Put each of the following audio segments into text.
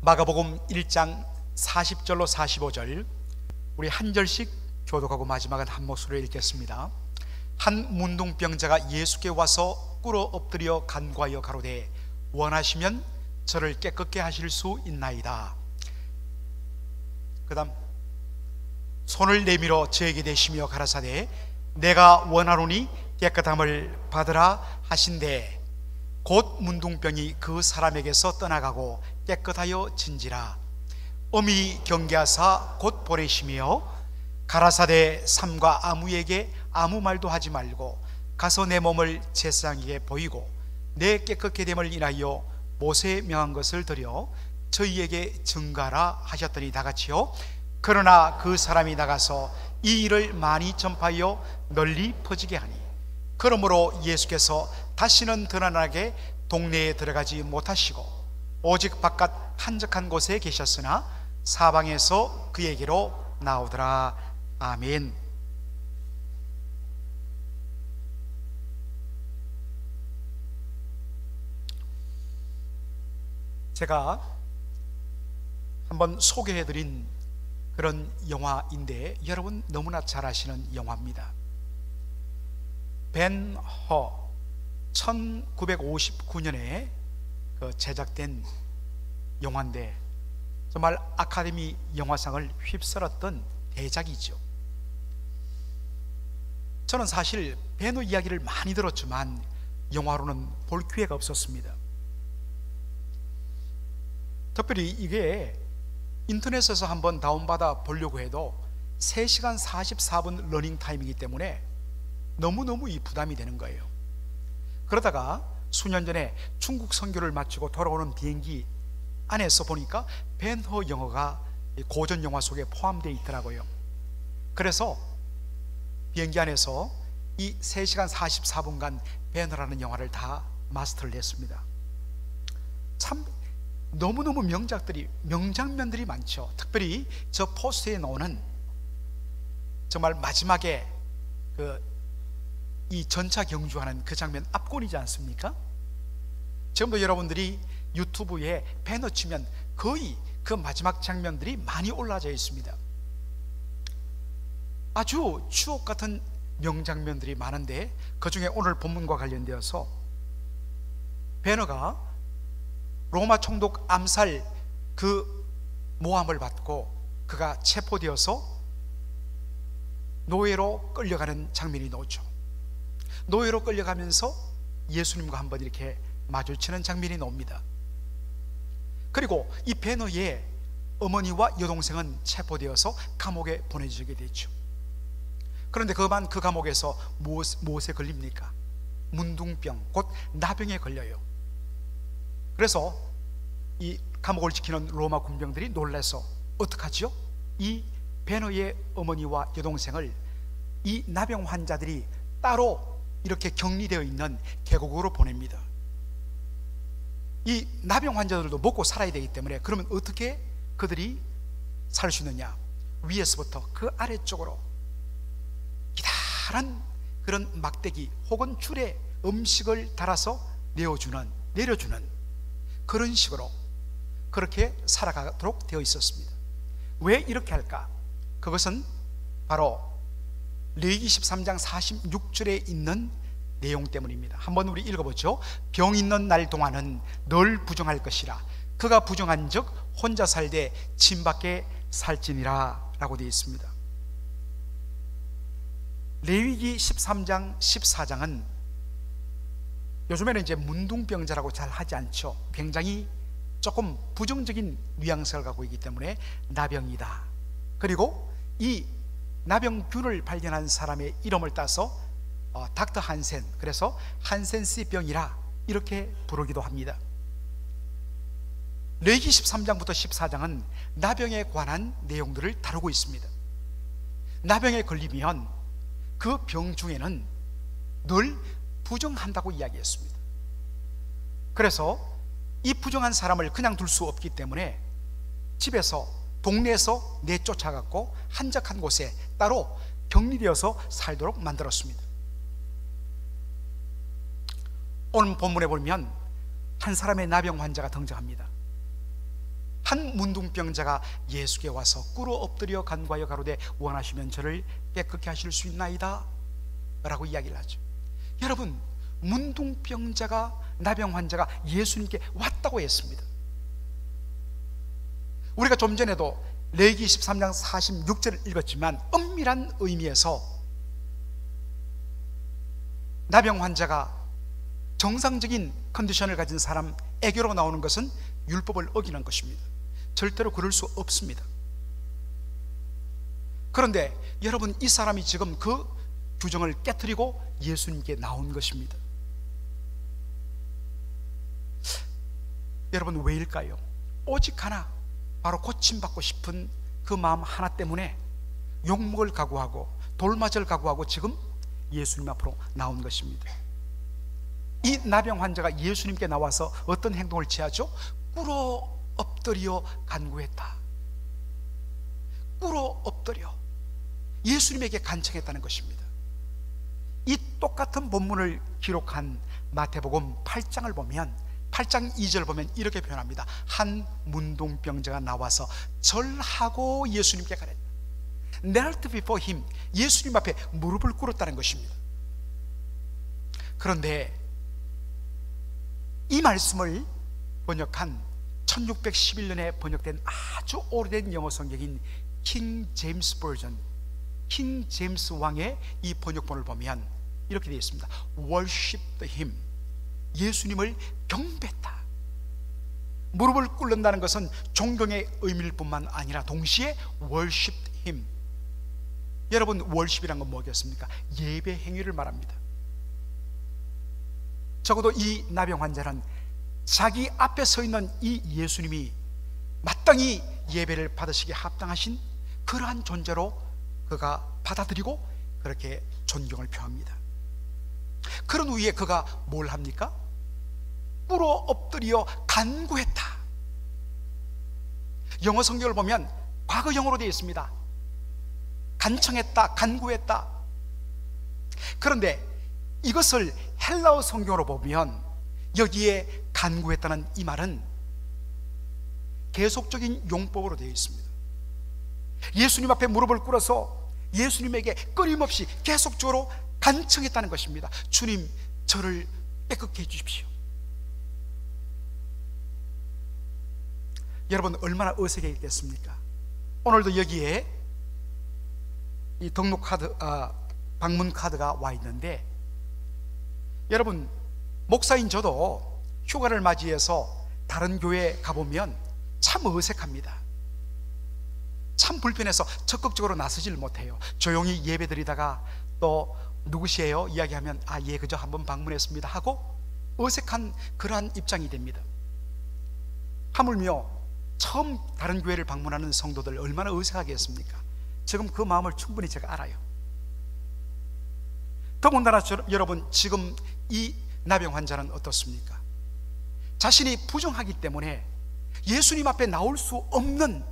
마가복음 1장 40절로 45절, 우리 한 절씩 교독하고 마지막은 한 목소리로 읽겠습니다. 한 문둥병자가 예수께 와서 꿇어 엎드려 간구하여 가로되 원하시면 저를 깨끗게 하실 수 있나이다. 그 다음 손을 내밀어 저에게 대시며 가라사대 내가 원하노니 깨끗함을 받으라 하신대 곧 문둥병이 그 사람에게서 떠나가고 깨끗하여 진지라. 엄히 경계하사 곧 보내시며 가라사대 삼가 아무에게 아무 말도 하지 말고 가서 내 몸을 제사장에게 보이고 내 깨끗게 됨을 인하여 모세에 명한 것을 드려 저희에게 증가라 하셨더니 다같이요. 그러나 그 사람이 나가서 이 일을 많이 전파하여 널리 퍼지게 하니 그러므로 예수께서 다시는 드러나게 동네에 들어가지 못하시고 오직 바깥 한적한 곳에 계셨으나 사방에서 그에게로 나오더라. 아멘. 제가 한번 소개해드린 그런 영화인데 여러분 너무나 잘 아시는 영화입니다. 벤 허 1959년에 제작된 영화인데 정말 아카데미 영화상을 휩쓸었던 대작이죠. 저는 사실 벤허 이야기를 많이 들었지만 영화로는 볼 기회가 없었습니다. 특별히 이게 인터넷에서 한번 다운받아 보려고 해도 3시간 44분 러닝타임이기 때문에 너무너무 이 부담이 되는 거예요. 그러다가 수년 전에 중국 선교를 마치고 돌아오는 비행기 안에서 보니까 벤허 영화가 고전 영화 속에 포함되어 있더라고요. 그래서 비행기 안에서 이 3시간 44분간 벤허라는 영화를 다 마스터를 했습니다. 참 너무너무 명장면들이 많죠. 특별히 저 포스터에 나오는 정말 마지막에 이 전차 경주하는 그 장면 압권이지 않습니까? 지금도 여러분들이 유튜브에 배너 치면 거의 그 마지막 장면들이 많이 올라져 있습니다. 아주 추억 같은 명장면들이 많은데 그 중에 오늘 본문과 관련되어서 베너가 로마 총독 암살 그 모함을 받고 그가 체포되어서 노예로 끌려가는 장면이 나오죠. 노예로 끌려가면서 예수님과 한번 이렇게 마주치는 장면이 나옵니다. 그리고 이 베너의 어머니와 여동생은 체포되어서 감옥에 보내지게 되죠. 그런데 그 감옥에서 무엇에 걸립니까? 문둥병, 곧 나병에 걸려요. 그래서 이 감옥을 지키는 로마 군병들이 놀라서 어떡하지요? 이 베너의 어머니와 여동생을 이 나병 환자들이 따로 이렇게 격리되어 있는 계곡으로 보냅니다. 이 나병 환자들도 먹고 살아야 되기 때문에 그러면 어떻게 그들이 살 수 있느냐? 위에서부터 그 아래쪽으로 기다란 그런 막대기 혹은 줄에 음식을 달아서 내려주는 그런 식으로 그렇게 살아가도록 되어 있었습니다. 왜 이렇게 할까? 그것은 바로 레위기 13장 46절에 있는 내용 때문입니다. 한번 우리 읽어보죠. 병 있는 날 동안은 널 부정할 것이라 그가 부정한 적 혼자 살되 짐밖에 살지니라 라고 되어 있습니다. 레위기 13장 14장은 요즘에는 이제 문둥병자라고 잘 하지 않죠. 굉장히 조금 부정적인 뉘앙스를 갖고 있기 때문에 나병이다. 그리고 이 나병균을 발견한 사람의 이름을 따서 닥터 한센, 그래서 한센씨병이라 이렇게 부르기도 합니다. 레위기 13장부터 14장은 나병에 관한 내용들을 다루고 있습니다. 나병에 걸리면 그 병 중에는 늘 부정한다고 이야기했습니다. 그래서 이 부정한 사람을 그냥 둘 수 없기 때문에 집에서 동네에서 내쫓아갖고 한적한 곳에 따로 격리되어서 살도록 만들었습니다. 오늘 본문에 보면 한 사람의 나병 환자가 등장합니다. 한 문둥병자가 예수께 와서 꿇어 엎드려 간구하여 가로되 원하시면 저를 깨끗게 하실 수 있나이다 라고 이야기를 하죠. 여러분, 문둥병자가, 나병 환자가 예수님께 왔다고 했습니다. 우리가 좀 전에도 레위기 23장 46절을 읽었지만 엄밀한 의미에서 나병 환자가 정상적인 컨디션을 가진 사람에게로 나오는 것은 율법을 어기는 것입니다. 절대로 그럴 수 없습니다. 그런데 여러분, 이 사람이 지금 그 규정을 깨트리고 예수님께 나온 것입니다. 여러분, 왜일까요? 오직 하나, 바로 고침받고 싶은 그 마음 하나 때문에 욕먹을 각오하고 돌맞을 각오하고 지금 예수님 앞으로 나온 것입니다. 이 나병 환자가 예수님께 나와서 어떤 행동을 취하죠? 꿇어 엎드려 간구했다. 꿇어 엎드려 예수님에게 간청했다는 것입니다. 이 똑같은 본문을 기록한 마태복음 8장을 보면 8장 2절 보면 이렇게 표현합니다. 한 문둥병자가 나와서 절하고 예수님께 가랬다. knelt before him, 예수님 앞에 무릎을 꿇었다는 것입니다. 그런데 이 말씀을 번역한 1611년에 번역된 아주 오래된 영어 성경인 킹 제임스 버전, 킹 제임스 왕의 이 번역본을 보면 이렇게 되어 있습니다. worshiped him, 예수님을 경배했다. 무릎을 꿇는다는 것은 존경의 의미일 뿐만 아니라 동시에 worshiped him, 여러분, worship이란 건 뭐겠습니까? 예배 행위를 말합니다. 적어도 이 나병 환자는 자기 앞에 서 있는 이 예수님이 마땅히 예배를 받으시기에 합당하신 그러한 존재로 그가 받아들이고 그렇게 존경을 표합니다. 그런 후에 그가 뭘 합니까? 꿇어 엎드려 간구했다. 영어 성경을 보면 과거형으로 되어 있습니다. 간청했다, 간구했다. 그런데 이것을 헬라어 성경으로 보면 여기에 간구했다는 이 말은 계속적인 용법으로 되어 있습니다. 예수님 앞에 무릎을 꿇어서 예수님에게 끊임없이 계속적으로 간청했다는 것입니다. 주님, 저를 깨끗게 해주십시오. 여러분, 얼마나 어색했겠습니까? 오늘도 여기에 이 등록 카드, 방문 카드가 와 있는데, 여러분, 목사인 저도 휴가를 맞이해서 다른 교회에 가보면 참 어색합니다. 참 불편해서 적극적으로 나서질 못해요. 조용히 예배 드리다가 또 누구시에요? 이야기하면 예, 그저 한번 방문했습니다 하고 어색한 그러한 입장이 됩니다. 하물며 처음 다른 교회를 방문하는 성도들 얼마나 어색하겠습니까? 지금 그 마음을 충분히 제가 알아요. 더군다나 여러분, 지금 이 나병 환자는 어떻습니까? 자신이 부정하기 때문에 예수님 앞에 나올 수 없는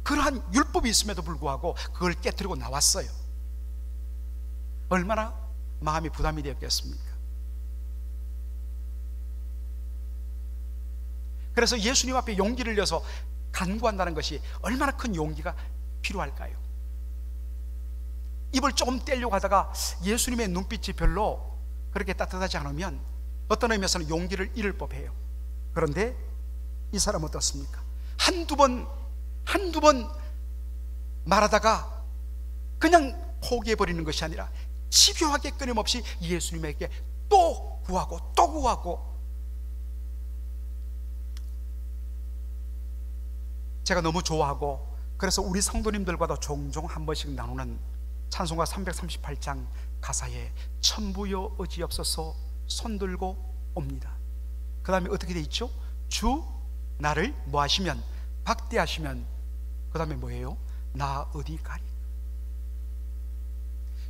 그러한 율법이 있음에도 불구하고 그걸 깨뜨리고 나왔어요. 얼마나 마음이 부담이 되었겠습니까? 그래서 예수님 앞에 용기를 내서 간구한다는 것이 얼마나 큰 용기가 필요할까요? 입을 조금 떼려고 하다가 예수님의 눈빛이 별로 그렇게 따뜻하지 않으면 어떤 의미에서는 용기를 잃을 법해요. 그런데 이 사람은 어떻습니까? 한두 번 말하다가 그냥 포기해버리는 것이 아니라 집요하게 끊임없이 예수님에게 또 구하고 또 구하고. 제가 너무 좋아하고 그래서 우리 성도님들과도 종종 한 번씩 나누는 찬송가 338장 가사에 천부여 어지없어서 손들고 옵니다. 그 다음에 어떻게 돼 있죠? 주 나를 뭐 하시면, 박대하시면, 그 다음에 뭐예요? 나 어디 가리.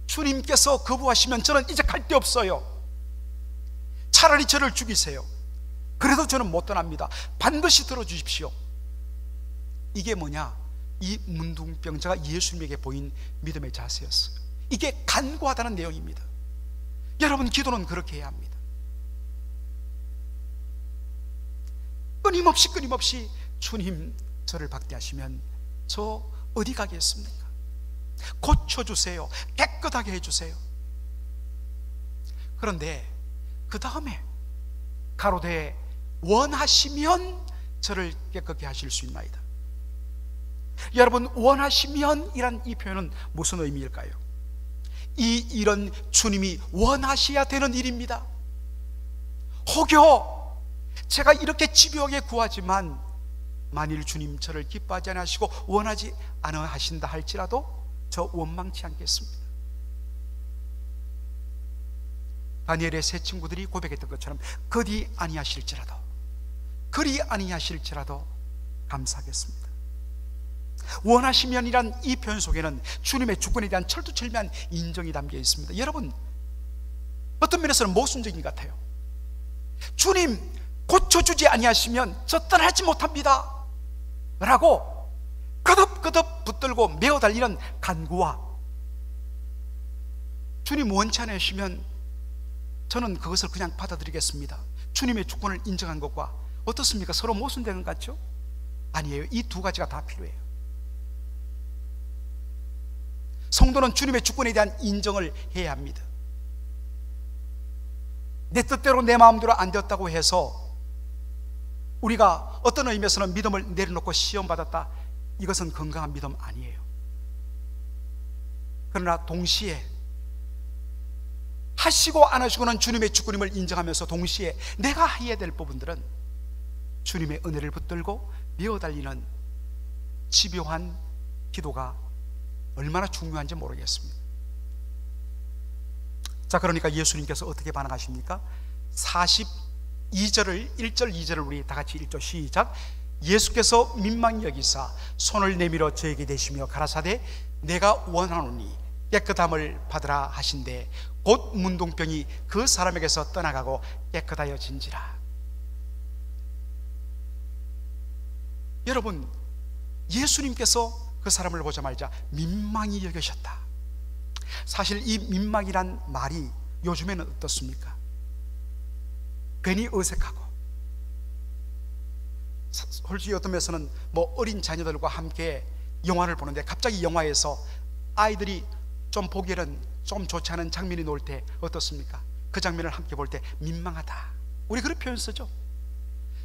주님께서 거부하시면 저는 이제 갈 데 없어요. 차라리 저를 죽이세요. 그래도 저는 못 떠납니다. 반드시 들어주십시오. 이게 뭐냐? 이 문둥병자가 예수님에게 보인 믿음의 자세였어요. 이게 간구하다는 내용입니다. 여러분, 기도는 그렇게 해야 합니다. 끊임없이 주님, 저를 박대하시면 저 어디 가겠습니까? 고쳐주세요. 깨끗하게 해주세요. 그런데 그 다음에 가로되 원하시면 저를 깨끗게 하실 수 있나이다. 여러분, 원하시면 이란 이 표현은 무슨 의미일까요? 이 일은 주님이 원하셔야 되는 일입니다. 혹여 제가 이렇게 집요하게 구하지만 만일 주님 저를 기뻐하지 않으시고 원하지 않아 하신다 할지라도 저 원망치 않겠습니다. 다니엘의 세 친구들이 고백했던 것처럼 그리 아니하실지라도 감사하겠습니다. 원하시면이란 이 표현 속에는 주님의 주권에 대한 철두철미한 인정이 담겨 있습니다. 여러분, 어떤 면에서는 모순적인 것 같아요. 주님 고쳐주지 아니하시면 저 떠나지 못합니다 라고 거듭거듭 붙들고 메어 달리는 간구와 주님 원치 않으시면 저는 그것을 그냥 받아들이겠습니다, 주님의 주권을 인정한 것과 어떻습니까? 서로 모순되는 것 같죠? 아니에요. 이 두 가지가 다 필요해요. 성도는 주님의 주권에 대한 인정을 해야 합니다. 내 뜻대로 내 마음대로 안 되었다고 해서 우리가 어떤 의미에서는 믿음을 내려놓고 시험받았다, 이것은 건강한 믿음 아니에요. 그러나 동시에 하시고 안 하시고는 주님의 주권임을 인정하면서 동시에 내가 해야 될 부분들은 주님의 은혜를 붙들고 메어달리는 집요한 기도가 얼마나 중요한지 모르겠습니다. 자, 그러니까 예수님께서 어떻게 반응하십니까? 42절을 1절 2절을 우리 다 같이 읽죠. 시작. 예수께서 민망히 여기사 손을 내밀어 저에게 대시며 가라사대 내가 원하노니 깨끗함을 받으라 하신대 곧 문둥병이 그 사람에게서 떠나가고 깨끗하여진지라. 여러분, 예수님께서 그 사람을 보자마자 민망히 여기셨다. 사실 이 민망이란 말이 요즘에는 어떻습니까? 괜히 어색하고, 솔직히 어떤 면에서는 뭐 어린 자녀들과 함께 영화를 보는데 갑자기 영화에서 아이들이 좀 보기에는 좀 좋지 않은 장면이 나올 때 어떻습니까? 그 장면을 함께 볼 때 민망하다, 우리 그런 표현 쓰죠.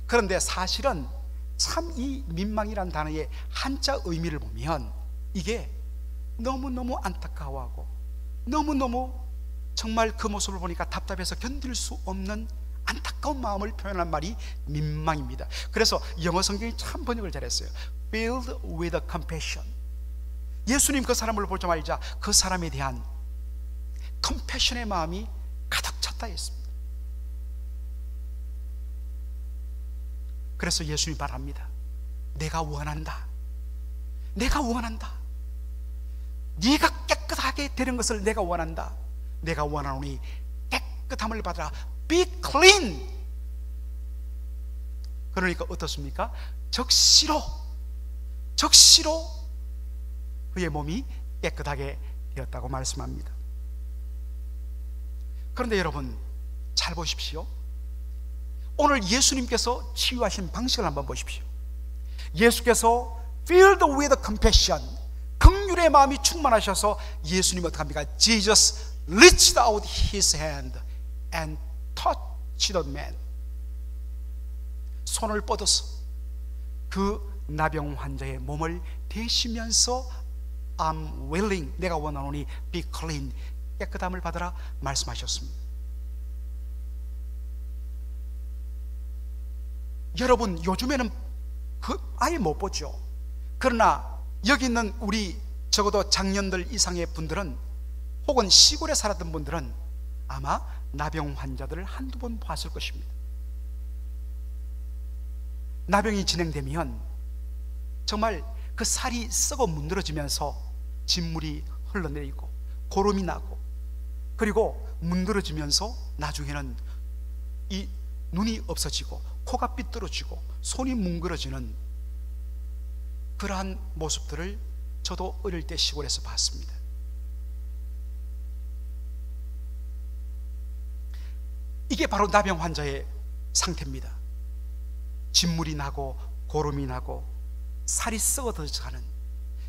그런데 사실은 참 이 민망이란 단어의 한자 의미를 보면 이게 너무너무 안타까워하고 너무너무 정말 그 모습을 보니까 답답해서 견딜 수 없는 안타까운 마음을 표현한 말이 민망입니다. 그래서 영어 성경이 참 번역을 잘했어요. Filled with compassion. 예수님 그 사람을 보자마자 그 사람에 대한 컴패션의 마음이 가득 찼다 했습니다. 그래서 예수님이 말합니다. 내가 원한다. 네가 깨끗하게 되는 것을 내가 원한다. 내가 원하노니 깨끗함을 받으라. Be clean. 그러니까 어떻습니까? 적시로 그의 몸이 깨끗하게 되었다고 말씀합니다. 그런데 여러분 잘 보십시오. 오늘 예수님께서 치유하신 방식을 한번 보십시오. 예수께서 filled with compassion, 긍휼의 마음이 충만하셔서 예수님이 어떻게 합니까? Jesus reached out his hand and touched the man. 손을 뻗어서 그 나병 환자의 몸을 대시면서 I'm willing, 내가 원하노니 be clean, 깨끗함을 받으라 말씀하셨습니다. 여러분 요즘에는 아예 못 보죠. 그러나 여기 있는 우리 적어도 장년들 이상의 분들은 혹은 시골에 살았던 분들은 아마 나병 환자들을 한두 번 봤을 것입니다. 나병이 진행되면 정말 그 살이 썩어 문드러지면서 진물이 흘러내리고 고름이 나고, 그리고 문드러지면서 나중에는 이 눈이 없어지고 코가 삐뚤어지고 손이 뭉그러지는 그러한 모습들을 저도 어릴 때 시골에서 봤습니다. 이게 바로 나병 환자의 상태입니다. 진물이 나고 고름이 나고 살이 썩어져가는,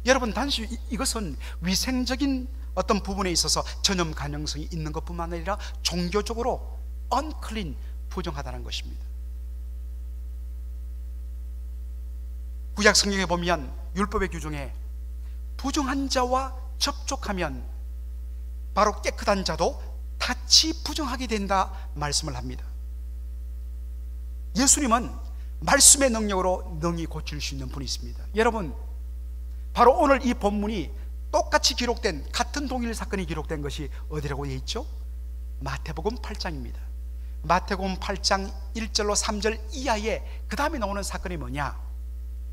여러분 단지 이것은 위생적인 어떤 부분에 있어서 전염 가능성이 있는 것뿐만 아니라 종교적으로 unclean, 부정하다는 것입니다. 구약 성경에 보면 율법의 규정에 부정한 자와 접촉하면 바로 깨끗한 자도 다치 부정하게 된다 말씀을 합니다. 예수님은 말씀의 능력으로 능히 고칠 수 있는 분이십니다. 여러분, 바로 오늘 이 본문이 똑같이 기록된, 같은 동일 사건이 기록된 것이 어디라고 되어 있죠? 마태복음 8장입니다. 마태복음 8장 1절로 3절 이하에 그 다음에 나오는 사건이 뭐냐?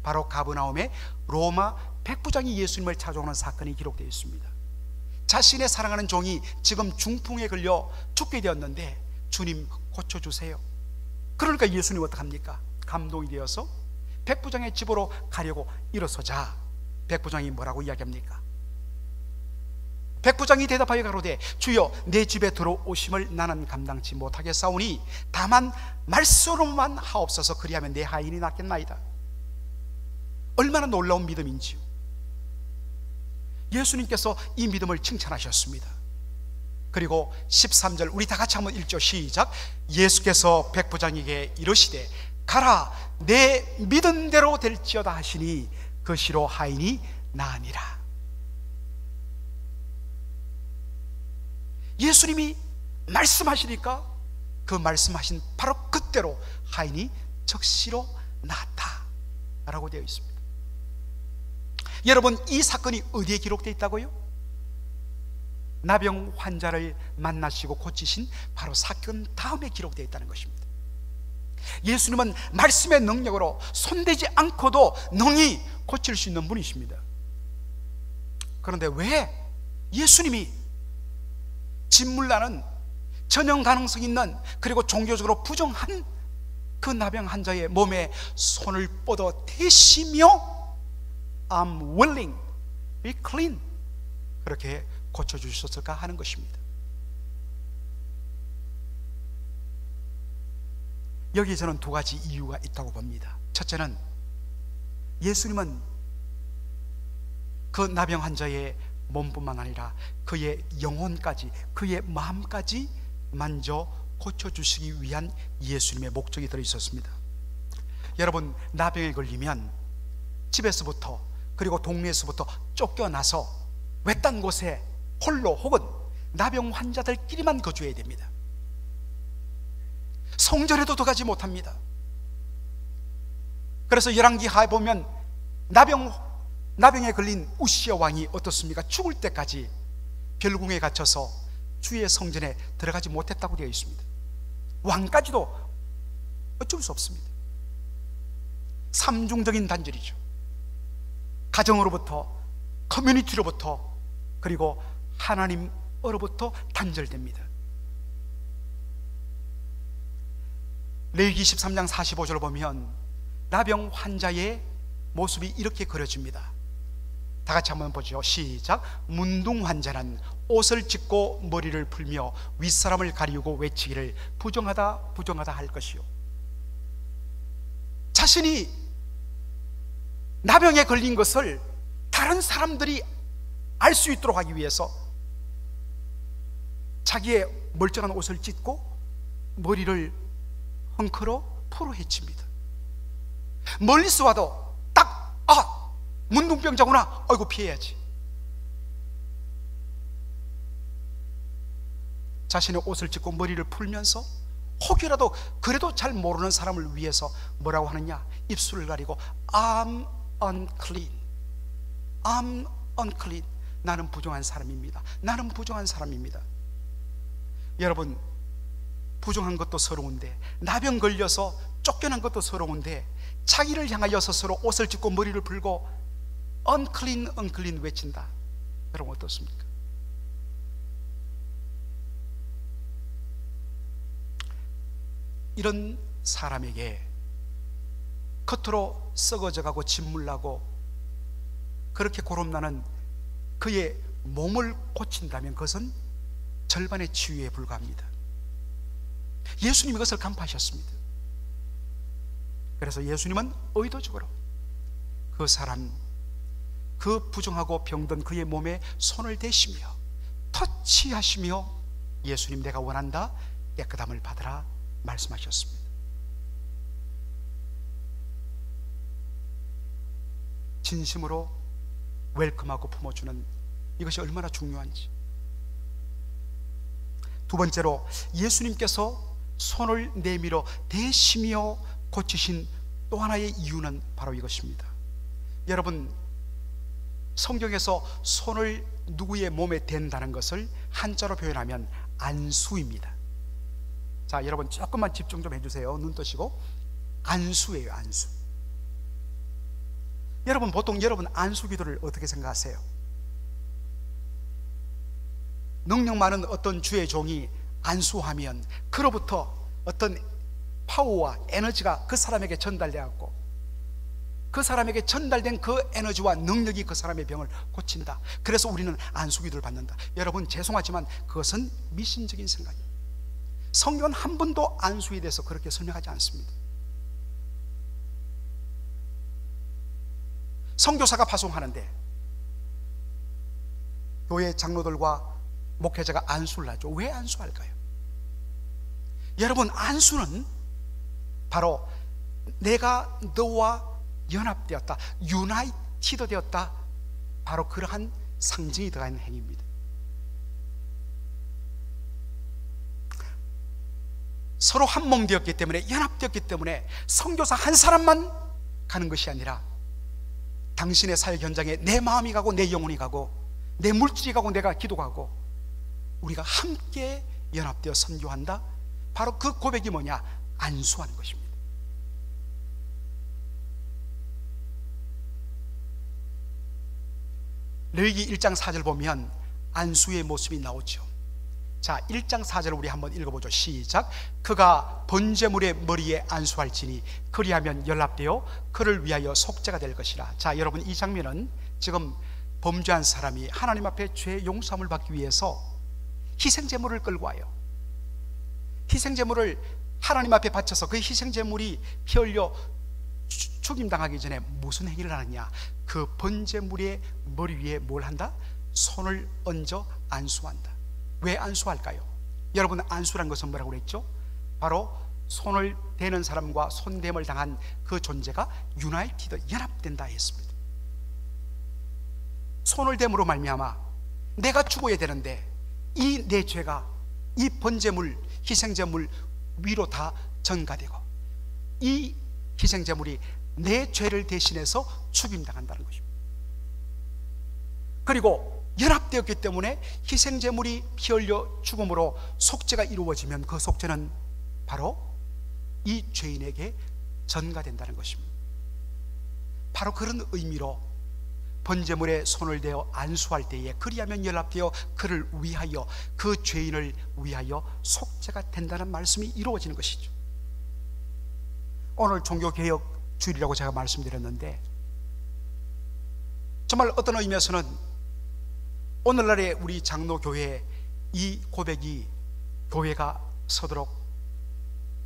바로 가버나움의 로마 백부장이 예수님을 찾아오는 사건이 기록되어 있습니다. 자신의 사랑하는 종이 지금 중풍에 걸려 죽게 되었는데 주님 고쳐주세요. 그러니까 예수님 어떡합니까? 감동이 되어서 백부장의 집으로 가려고 일어서자 백부장이 뭐라고 이야기합니까? 백부장이 대답하여 가로되 주여 내 집에 들어오심을 나는 감당치 못하겠사오니 다만 말씀으로만 하옵소서. 그리하면 내 하인이 낫겠나이다. 얼마나 놀라운 믿음인지요. 예수님께서 이 믿음을 칭찬하셨습니다. 그리고 13절 우리 다 같이 한번 읽죠. 시작. 예수께서 백부장에게 이르시되 가라, 내 믿은 대로 될지어다 하시니 그 시로 하인이 나으니라. 예수님이 말씀하시니까 그 말씀하신 바로 그때로 하인이 즉시로 나았다라고 되어 있습니다. 여러분, 이 사건이 어디에 기록되어 있다고요? 나병 환자를 만나시고 고치신 바로 사건 다음에 기록되어 있다는 것입니다. 예수님은 말씀의 능력으로 손대지 않고도 능히 고칠 수 있는 분이십니다. 그런데 왜 예수님이 진물나는 전염 가능성 있는, 그리고 종교적으로 부정한 그 나병 환자의 몸에 손을 뻗어 대시며 I'm willing, be clean, 그렇게 고쳐주셨을까 하는 것입니다. 여기에 저는 두 가지 이유가 있다고 봅니다. 첫째는 예수님은 그 나병 환자의 몸뿐만 아니라 그의 영혼까지, 그의 마음까지 만져 고쳐주시기 위한 예수님의 목적이 들어있었습니다. 여러분, 나병에 걸리면 집에서부터, 그리고 동네에서부터 쫓겨나서 외딴 곳에 홀로 혹은 나병 환자들끼리만 거주해야 됩니다. 성전에도 들어가지 못합니다. 그래서 열왕기하에 보면 나병에 걸린 우시아 왕이 어떻습니까? 죽을 때까지 별궁에 갇혀서 주의 성전에 들어가지 못했다고 되어 있습니다. 왕까지도 어쩔 수 없습니다. 삼중적인 단절이죠. 가정으로부터, 커뮤니티로부터, 그리고 하나님으로부터 단절됩니다. 레위기 13장 45절을 보면 나병 환자의 모습이 이렇게 그려집니다. 다 같이 한번 보죠. 시작. 문둥 환자는 옷을 찢고 머리를 풀며 윗사람을 가리우고 외치기를 부정하다 부정하다 할 것이요. 자신이 나병에 걸린 것을 다른 사람들이 알 수 있도록 하기 위해서 자기의 멀쩡한 옷을 찢고 머리를 헝클어 풀어 헤칩니다. 멀리서 와도 딱, 문둥병자구나, 아이고 피해야지. 자신의 옷을 찢고 머리를 풀면서 혹여라도 그래도 잘 모르는 사람을 위해서 뭐라고 하느냐? 입술을 가리고 I'm unclean, I'm unclean. 나는 부정한 사람입니다. 나는 부정한 사람입니다. 여러분, 부정한 것도 서러운데, 나병 걸려서 쫓겨난 것도 서러운데, 자기를 향하여 스스로 옷을 찢고 머리를 풀고 unclean, unclean 외친다. 여러분 어떻습니까? 이런 사람에게 겉으로 썩어져가고 진물나고 그렇게 고름나는 그의 몸을 고친다면 그것은 절반의 치유에 불과합니다. 예수님이 그것을 간파하셨습니다. 그래서 예수님은 의도적으로 그 사람, 그 부정하고 병든 그의 몸에 손을 대시며 터치하시며 예수님 내가 원한다, 깨끗함을 받으라 말씀하셨습니다. 진심으로 웰컴하고 품어주는 이것이 얼마나 중요한지. 두 번째로, 예수님께서 손을 내밀어 대시며 고치신 또 하나의 이유는 바로 이것입니다. 여러분, 성경에서 손을 누구의 몸에 댄다는 것을 한자로 표현하면 안수입니다. 자, 여러분 조금만 집중 좀 해주세요. 눈 뜨시고. 안수예요, 안수. 여러분, 보통 여러분 안수 기도를 어떻게 생각하세요? 능력 많은 어떤 주의 종이 안수하면 그로부터 어떤 파워와 에너지가 그 사람에게 전달되었고, 그 사람에게 전달된 그 에너지와 능력이 그 사람의 병을 고친다. 그래서 우리는 안수 기도를 받는다. 여러분, 죄송하지만 그것은 미신적인 생각입니다. 성경은 한 번도 안수에 대해서 그렇게 설명하지 않습니다. 선교사가 파송하는데 교회 장로들과 목회자가 안수를 하죠. 왜 안수할까요? 여러분, 안수는 바로 내가 너와 연합되었다, 유나이티드 되었다, 바로 그러한 상징이 들어가는 행위입니다. 서로 한 몸 되었기 때문에, 연합되었기 때문에 선교사 한 사람만 가는 것이 아니라 당신의 사역 현장에 내 마음이 가고 내 영혼이 가고 내 물질이 가고 내가 기도가고 우리가 함께 연합되어 선교한다. 바로 그 고백이 뭐냐? 안수하는 것입니다. 레위기 1장 4절 보면 안수의 모습이 나오죠. 자, 1장 4절을 우리 한번 읽어보죠. 시작. 그가 번제물의 머리에 안수할지니 그리하면 연합되어 그를 위하여 속죄가 될 것이라. 자, 여러분, 이 장면은 지금 범죄한 사람이 하나님 앞에 죄 용서함을 받기 위해서 희생제물을 끌고 와요. 희생제물을 하나님 앞에 바쳐서 그 희생제물이 피 흘려 죽임당하기 전에 무슨 행위를 하느냐? 그 번제물의 머리 위에 뭘 한다? 손을 얹어 안수한다. 왜 안수할까요? 여러분, 안수란 것은 뭐라고 그랬죠? 바로 손을 대는 사람과 손댐을 당한 그 존재가 유나이티드, 연합된다 했습니다. 손을 댐으로 말미암아 내가 죽어야 되는데 이 내 죄가 이 번제물, 희생제물 위로 다 전가되고 이 희생제물이 내 죄를 대신해서 죽임당한다는 것입니다. 그리고 연합되었기 때문에 희생제물이 피 흘려 죽음으로 속죄가 이루어지면 그 속죄는 바로 이 죄인에게 전가된다는 것입니다. 바로 그런 의미로 번제물에 손을 대어 안수할 때에 그리하면 연합되어 그를 위하여, 그 죄인을 위하여 속죄가 된다는 말씀이 이루어지는 것이죠. 오늘 종교개혁 주일이라고 제가 말씀드렸는데 정말 어떤 의미에서는 오늘날의 우리 장로교회에 이 고백이 교회가 서도록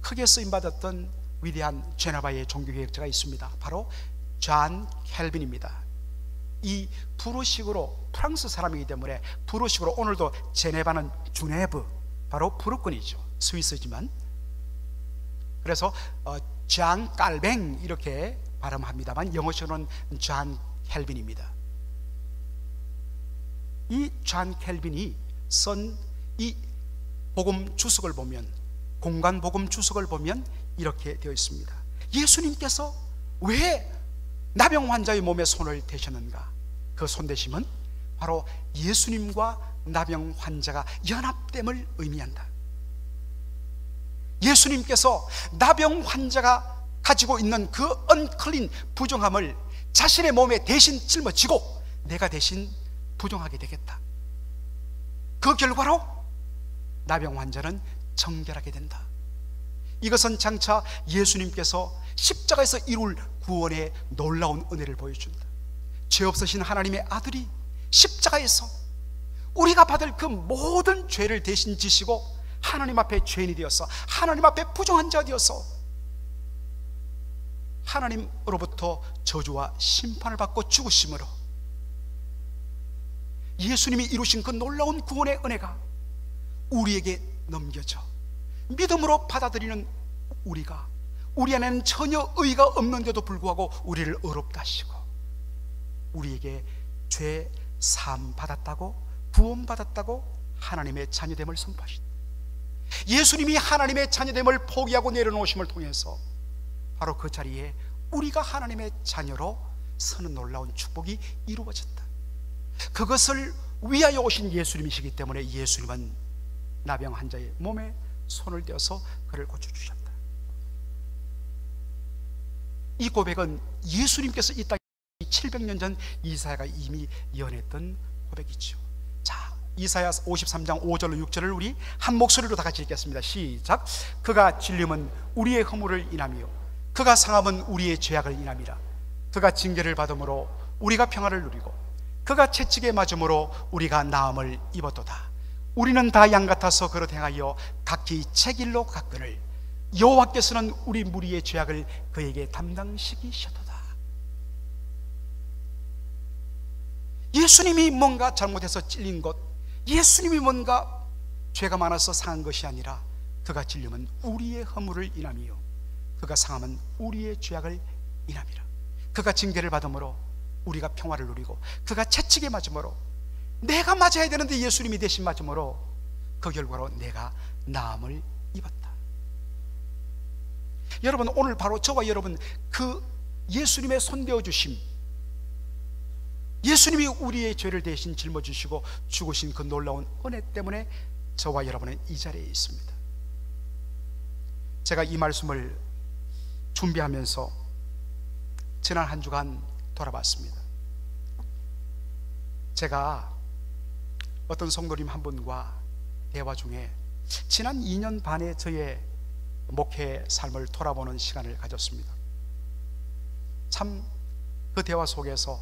크게 쓰임받았던 위대한 제네바의 종교개혁자가 있습니다. 바로 존 켈빈입니다. 이 불어식으로, 프랑스 사람이기 때문에 불어식으로 오늘도 제네바는 주네브, 바로 불어권이죠. 스위스지만. 그래서 존 깔뱅 이렇게 발음합니다만 영어식으로는 존 켈빈입니다. 이 존 켈빈이 쓴 이 복음 주석을 보면, 공간 복음 주석을 보면 이렇게 되어 있습니다. 예수님께서 왜 나병 환자의 몸에 손을 대셨는가? 그 손대심은 바로 예수님과 나병 환자가 연합됨을 의미한다. 예수님께서 나병 환자가 가지고 있는 그 언클린, 부정함을 자신의 몸에 대신 짊어지고 내가 대신 부정하게 되겠다. 그 결과로 나병 환자는 정결하게 된다. 이것은 장차 예수님께서 십자가에서 이룰 구원의 놀라운 은혜를 보여준다. 죄 없으신 하나님의 아들이 십자가에서 우리가 받을 그 모든 죄를 대신 지시고 하나님 앞에 죄인이 되어서, 하나님 앞에 부정한 자 되어서 하나님으로부터 저주와 심판을 받고 죽으심으로 예수님이 이루신 그 놀라운 구원의 은혜가 우리에게 넘겨져 믿음으로 받아들이는 우리가, 우리 안에는 전혀 의가 없는데도 불구하고 우리를 의롭다 하시고 우리에게 죄 사함 받았다고, 구원 받았다고 하나님의 자녀됨을 선포하신다. 예수님이 하나님의 자녀됨을 포기하고 내려놓으심을 통해서 바로 그 자리에 우리가 하나님의 자녀로 서는 놀라운 축복이 이루어졌다. 그것을 위하여 오신 예수님이시기 때문에 예수님은 나병 환자의 몸에 손을 대어서 그를 고쳐주셨다. 이 고백은 예수님께서 이 땅에 700년 전 이사야가 이미 예언했던 고백이죠. 자, 이사야 53장 5절로 6절을 우리 한 목소리로 다 같이 읽겠습니다. 시작. 그가 질림은 우리의 허물을 인하며 그가 상함은 우리의 죄악을 인함이라. 그가 징계를 받음으로 우리가 평화를 누리고 그가 채찍에 맞음으로 우리가 나음을 입었도다. 우리는 다 양 같아서 그릇 행하여 각기 책일로 갔거늘 여호와께서는 우리 무리의 죄악을 그에게 담당시키셨도다. 예수님이 뭔가 잘못해서 찔린 것, 예수님이 뭔가 죄가 많아서 상한 것이 아니라 그가 찔림은 우리의 허물을 인함이요 그가 상함은 우리의 죄악을 인함이라. 그가 징계를 받음으로 우리가 평화를 누리고 그가 채찍에 맞음으로, 내가 맞아야 되는데 예수님이 대신 맞음으로 그 결과로 내가 나음을 입었다. 여러분, 오늘 바로 저와 여러분 그 예수님의 손대어 주심, 예수님이 우리의 죄를 대신 짊어지시고 죽으신 그 놀라운 은혜 때문에 저와 여러분은 이 자리에 있습니다. 제가 이 말씀을 준비하면서 지난 한 주간 돌아봤습니다. 제가 어떤 성도님 한 분과 대화 중에 지난 2년 반의 저의 목회 삶을 돌아보는 시간을 가졌습니다. 참 그 대화 속에서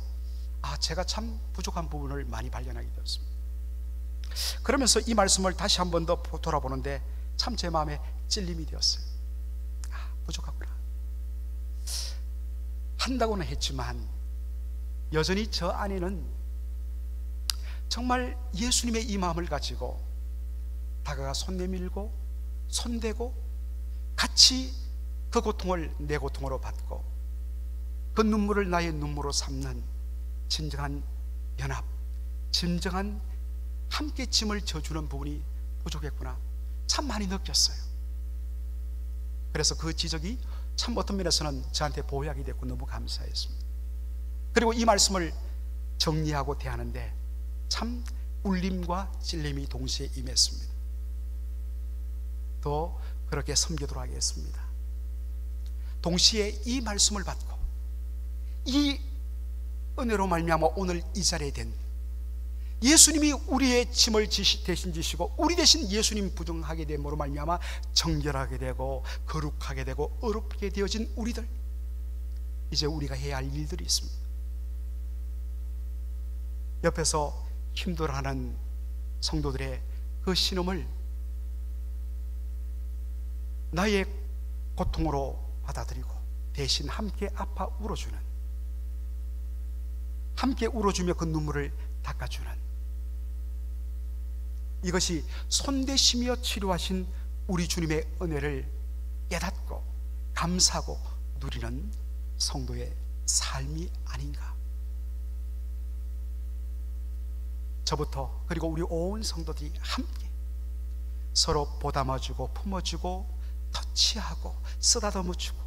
제가 참 부족한 부분을 많이 발견하게 되었습니다. 그러면서 이 말씀을 다시 한 번 더 돌아보는데 참 제 마음에 찔림이 되었어요. 부족하구나 한다고는 했지만 여전히 저 안에는 정말 예수님의 이 마음을 가지고 다가가 손 내밀고 손대고 같이 그 고통을 내 고통으로 받고 그 눈물을 나의 눈물로 삼는 진정한 연합, 진정한 함께 짐을 져주는 부분이 부족했구나 참 많이 느꼈어요. 그래서 그 지적이 참 어떤 면에서는 저한테 보약이 됐고 너무 감사했습니다. 그리고 이 말씀을 정리하고 대하는데 참 울림과 찔림이 동시에 임했습니다. 더 그렇게 섬기도록 하겠습니다. 동시에 이 말씀을 받고 이 은혜로 말미암아 오늘 이 자리에 된 예수님이 우리의 짐을 대신 지시고 우리 대신 예수님 부정하게 됨으로 말미암아 정결하게 되고 거룩하게 되고 의롭게 되어진 우리들, 이제 우리가 해야 할 일들이 있습니다. 옆에서 힘들어하는 성도들의 그 신음을 나의 고통으로 받아들이고 대신 함께 아파 울어주는, 함께 울어주며 그 눈물을 닦아주는, 이것이 손대시며 치료하신 우리 주님의 은혜를 깨닫고 감사하고 누리는 성도의 삶이 아닌가. 저부터 그리고 우리 온 성도들이 함께 서로 보담아주고 품어주고 터치하고 쓰다듬어주고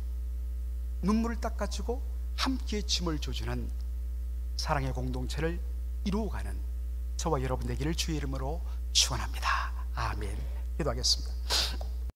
눈물을 닦아주고 함께 짐을 져주는 사랑의 공동체를 이루어가는 저와 여러분 되기를 주의 이름으로 축원합니다. 아멘. 기도하겠습니다.